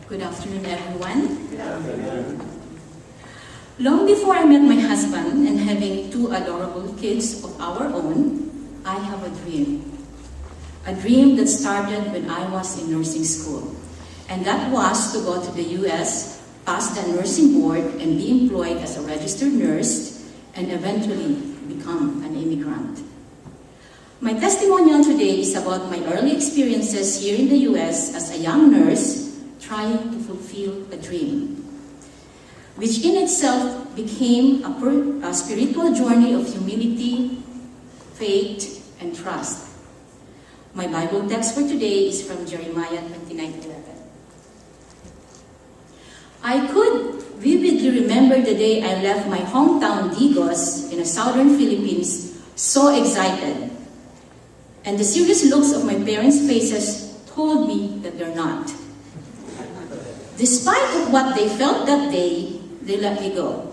Good afternoon, everyone. Good afternoon. Long before I met my husband and having two adorable kids of our own, I have a dream. A dream that started when I was in nursing school. And that was to go to the US, pass the nursing board, and be employed as a registered nurse, and eventually become an immigrant. My testimonial today is about my early experiences here in the US as a young nurse trying to fulfill a dream, which in itself became a spiritual journey of humility, faith, and trust. My Bible text for today is from Jeremiah 29:11. I could vividly remember the day I left my hometown Digos in the southern Philippines, so excited. And the serious looks of my parents' faces told me that they're not. Despite of what they felt that day, they let me go.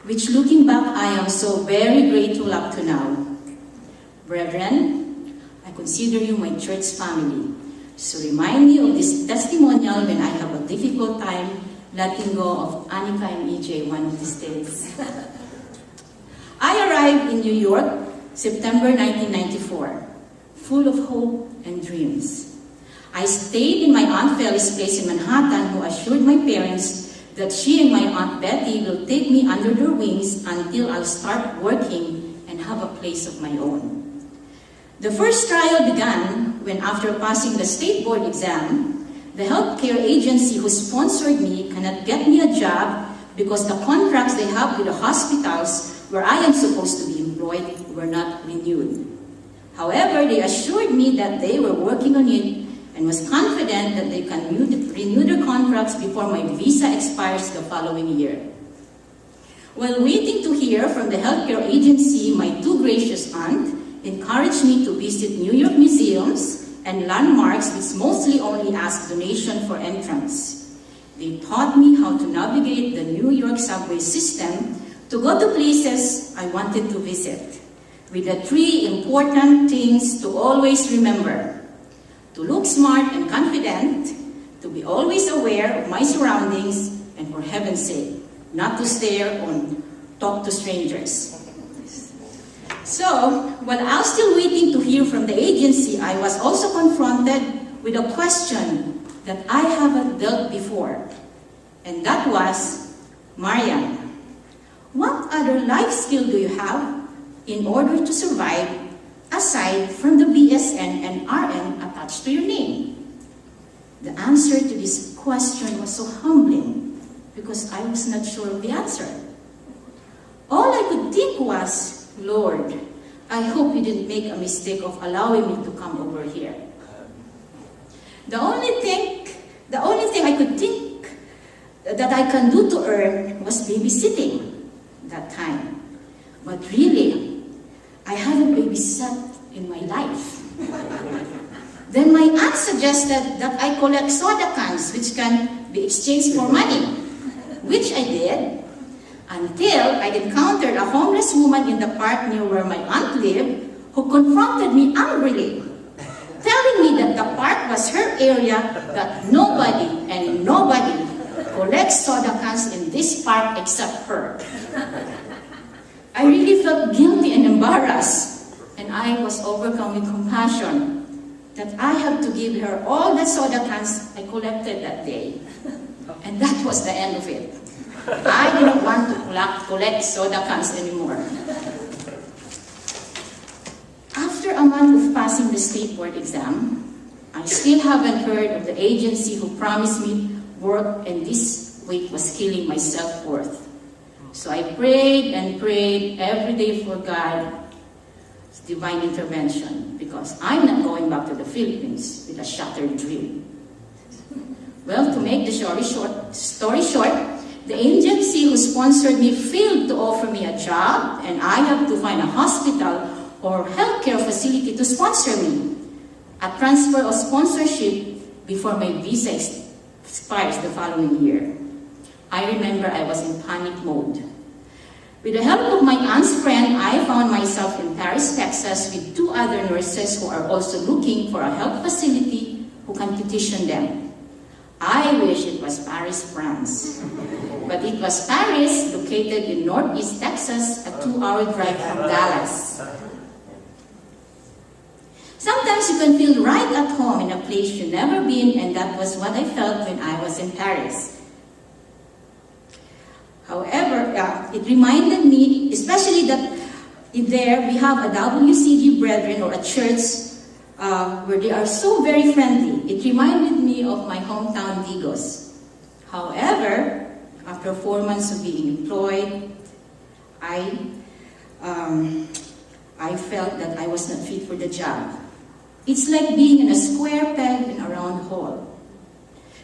Which, looking back, I am so very grateful up to now. Brethren, I consider you my church family. So remind me of this testimonial when I have a difficult time letting go of Anika and EJ one of these days. I arrived in New York September 1994, full of hope and dreams. I stayed in my Aunt Feli's place in Manhattan, who assured my parents that she and my Aunt Betty will take me under their wings until I'll start working and have a place of my own. The first trial began when, after passing the state board exam, the healthcare agency who sponsored me cannot get me a job because the contracts they have with the hospitals where I am supposed to be employed were not renewed. However, they assured me that they were working on it and was confident that they can renew their contracts before my visa expires the following year. While waiting to hear from the healthcare agency, my too gracious aunt encouraged me to visit New York museums and landmarks which mostly only ask donation for entrance. They taught me how to navigate the New York subway system to go to places I wanted to visit, with the three important things to always remember: to look smart and confident, to be always aware of my surroundings, and for heaven's sake, not to stare or talk to strangers. So, while I was still waiting to hear from the agency, I was also confronted with a question that I haven't dealt before. And that was, Marianne, what other life skill do you have in order to survive aside from the BSN and RN attached to your name? The answer to this question was so humbling because I was not sure of the answer. All I could think was, Lord, I hope you didn't make a mistake of allowing me to come over here. The only thing I could think that I can do to earn was babysitting that time. But really, I haven't babysat in my life. Then my aunt suggested that I collect soda cans which can be exchanged for money, which I did, until I encountered a homeless woman in the park near where my aunt lived who confronted me angrily, telling me that the park was her area, that nobody collects soda cans in this park except her. I really felt guilty and embarrassed, and I was overcome with compassion that I had to give her all the soda cans I collected that day. And that was the end of it. I didn't want to collect soda cans anymore. After a month of passing the state board exam, I still haven't heard of the agency who promised me work, and this week was killing my self-worth. So I prayed and prayed every day for God's divine intervention because I'm not going back to the Philippines with a shattered dream. Well, to make the story short, the agency who sponsored me failed to offer me a job, and I have to find a hospital or healthcare facility to sponsor me. A transfer of sponsorship before my visa expires the following year. I remember I was in panic mode. With the help of my aunt's friend, I found myself in Paris, Texas with two other nurses who are also looking for a health facility who can petition them. I wish it was Paris, France. But it was Paris, located in northeast Texas, a 2-hour drive from Dallas. Sometimes you can feel right at home in a place you've never been, and that was what I felt when I was in Paris. However, it reminded me, especially that in there we have a WCG brethren or a church where they are so very friendly. It reminded me of my hometown, Digos. However, after 4 months of being employed, I felt that I was not fit for the job. It's like being in a square peg in a round hole.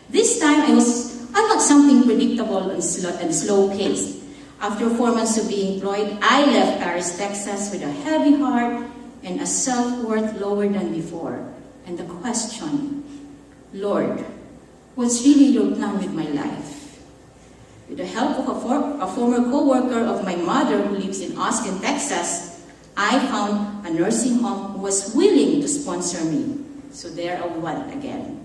This time, I got something predictable and slow-paced. After 4 months of being employed, I left Paris, Texas with a heavy heart and a self-worth lower than before. And the question, Lord, what's really your plan with my life? With the help of a former co-worker of my mother who lives in Austin, Texas, I found a nursing home who was willing to sponsor me. So there I went again.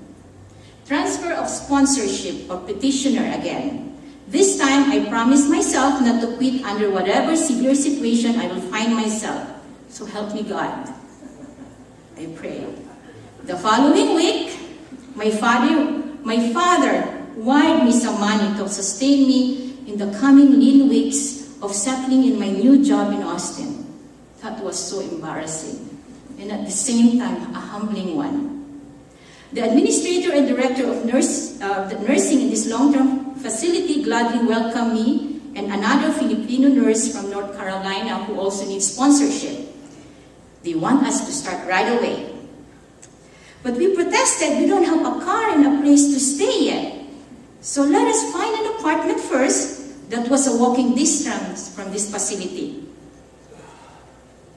Transfer of sponsorship or petitioner again. This time I promised myself not to quit under whatever severe situation I will find myself. So help me God. I pray. The following week, my father wired me some money to sustain me in the coming lean weeks of settling in my new job in Austin. That was so embarrassing, and at the same time, a humbling one. The administrator and director of nursing in this long-term facility gladly welcomed me and another Filipino nurse from North Carolina who also needs sponsorship. They want us to start right away. But we protested, we don't have a car and a place to stay yet. So let us find an apartment first that was a walking distance from this facility.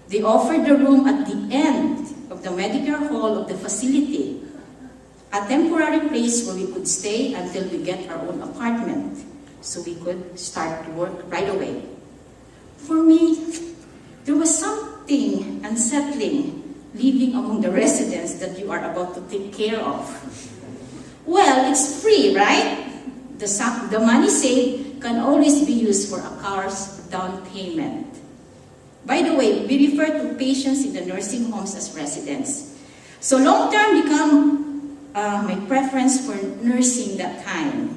They offered the room at the end of the medical hall of the facility, a temporary place where we could stay until we get our own apartment, so we could start to work right away. For me, there was something unsettling living among the residents that you are about to take care of. Well, it's free, right? The money saved can always be used for a car's down payment. By the way, we refer to patients in the nursing homes as residents. So long-term become my preference for nursing that time.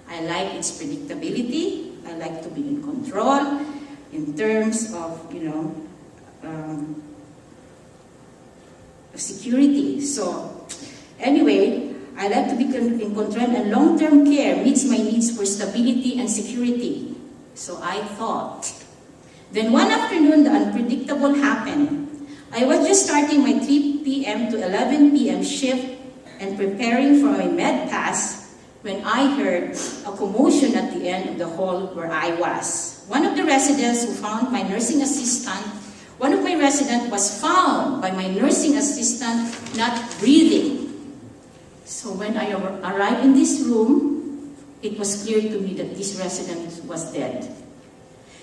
I like its predictability. I like to be in control in terms of, security. So anyway, I like to be in control, and long-term care meets my needs for stability and security. So I thought. Then one afternoon, the unpredictable happened. I was just starting my 3 p.m. to 11 p.m. shift and preparing for my med pass when I heard a commotion at the end of the hall where I was. One of my residents was found by my nursing assistant not breathing. So when I arrived in this room, it was clear to me that this resident was dead.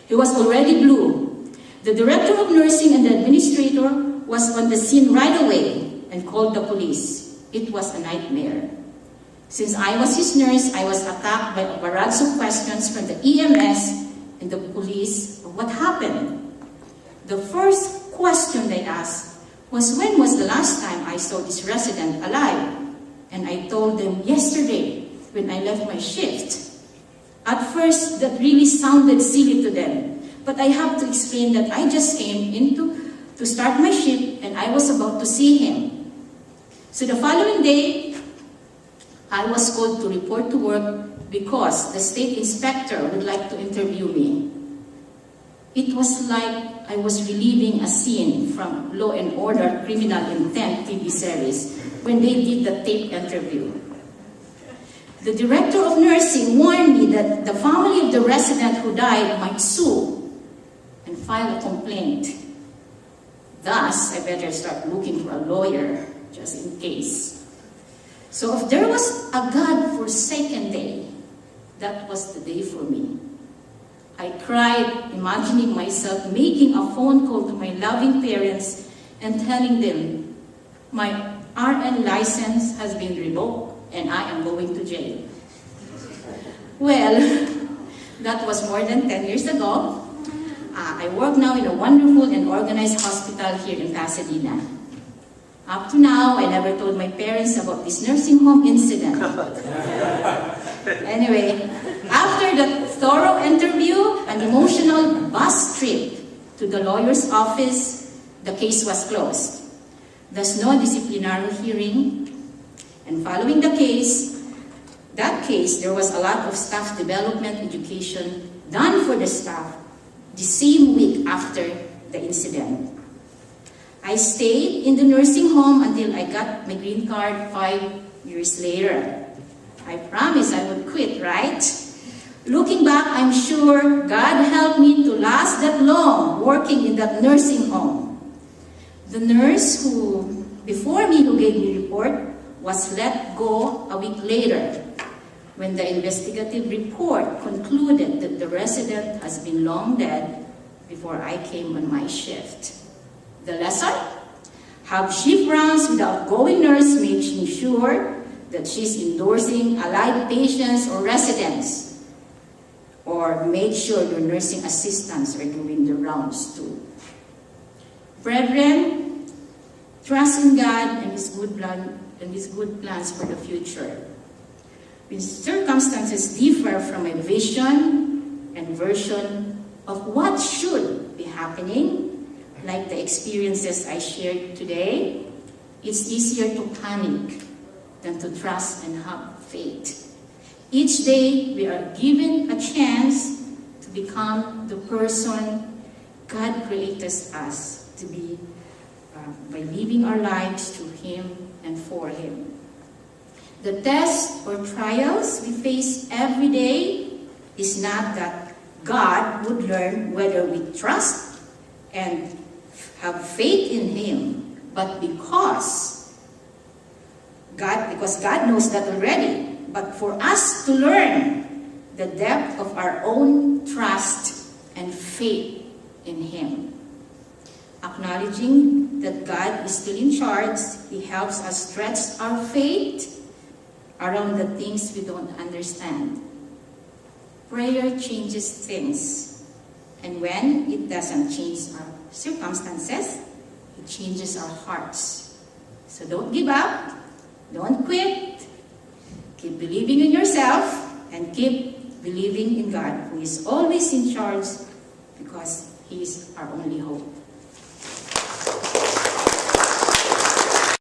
He was already blue. The director of nursing and the administrator was on the scene right away and called the police. It was a nightmare. Since I was his nurse, I was attacked by a barrage of questions from the EMS and the police of what happened. The first question they asked was, when was the last time I saw this resident alive? And I told them, yesterday, when I left my shift. At first, that really sounded silly to them, but I have to explain that I just came to start my shift and I was about to see him. So the following day, I was called to report to work because the state inspector would like to interview me. It was like I was reliving a scene from Law and Order Criminal Intent TV series when they did the tape interview. The director of nursing warned me that the family of the resident who died might sue and file a complaint. Thus, I better start looking for a lawyer just in case. So if there was a God-forsaken day, that was the day for me. I cried, imagining myself making a phone call to my loving parents and telling them, my RN license has been revoked and I am going to jail. Well, that was more than 10 years ago. I work now in a wonderful and organized hospital here in Pasadena. Up to now, I never told my parents about this nursing home incident. Anyway, after the thorough interview, an emotional bus trip to the lawyer's office, the case was closed. There's no disciplinary hearing. And following that case, there was a lot of staff development education done for the staff the same week after the incident. I stayed in the nursing home until I got my green card 5 years later. I promised I would quit, right? Looking back, I'm sure God helped me to last that long working in that nursing home. The nurse before me who gave me report was let go a week later when the investigative report concluded that the resident has been long dead before I came on my shift. The lesson? Have shift rounds with outgoing nurse, making sure that she's endorsing alive patients or residents, or make sure your nursing assistants are doing the rounds too. Brethren, trust in God and His good plans for the future. When circumstances differ from a vision and version of what should be happening, like the experiences I shared today, it's easier to panic than to trust and have faith. Each day, we are given a chance to become the person God created us to be by living our lives to Him and for Him. The tests or trials we face every day is not that God would learn whether we trust and have faith in Him, but because God knows that already, but for us to learn the depth of our own trust and faith in Him. Acknowledging that God is still in charge, He helps us stretch our faith around the things we don't understand. Prayer changes things, and when it doesn't change our circumstances, it changes our hearts. So don't give up, don't quit, keep believing in yourself, and keep believing in God, who is always in charge, because He is our only hope.